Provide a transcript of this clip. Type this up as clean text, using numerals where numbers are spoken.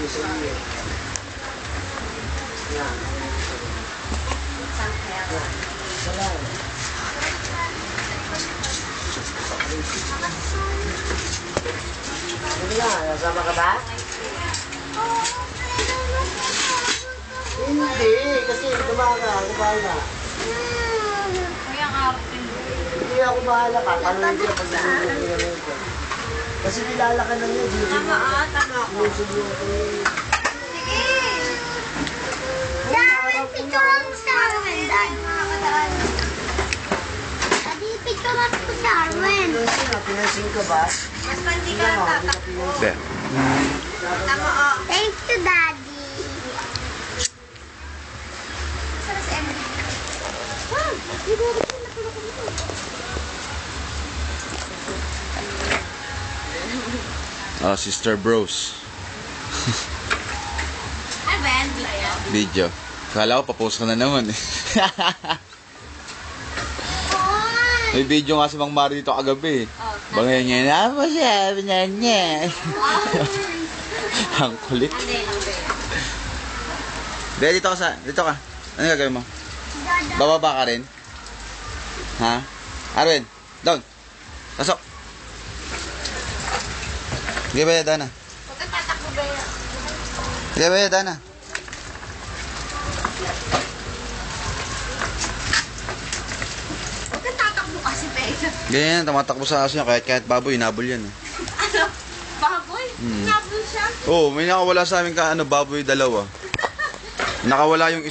sa iyo. Yan. Salamat. Hindi na, nasama ka ba? Hindi, kasi kumaga. Kuya, ang arap din. Hindi ako bahala ka, tanongin siya pag nagugulong ko. Kasi kilala ka na niya, Tama ako. Sige! Dahil picturean mo sa Arwen. Daddy, picturean mo sa Arwen. Pinasing ka ba? Basta hindi ka tatakbo. Hindi. Tama ako. Thank you, Daddy. Saan si Emily? Oh, Sister Bros. Ano ba yan? Video. Kala ko, papost ka na naman eh. May video nga si Mang Mari dito kagabi eh. Bangay niya na po siya, niya. Ang kulit. Be, dito ka. Ano gagawin mo? Bababa ka rin? Ha? Arwen, down. Pasok. Sige ba, Dana? Huwag kang tatakbo ba yan? Sige ba, Dana? Huwag kang tatakbo kasi, Pega. Ganyan, tumatakbo sa aso niya. Kahit baboy, inabol yan. Eh. Ano? Baboy? Nabul siya? Oo, may nakawala sa amin baboy dalawa. Nakawala yung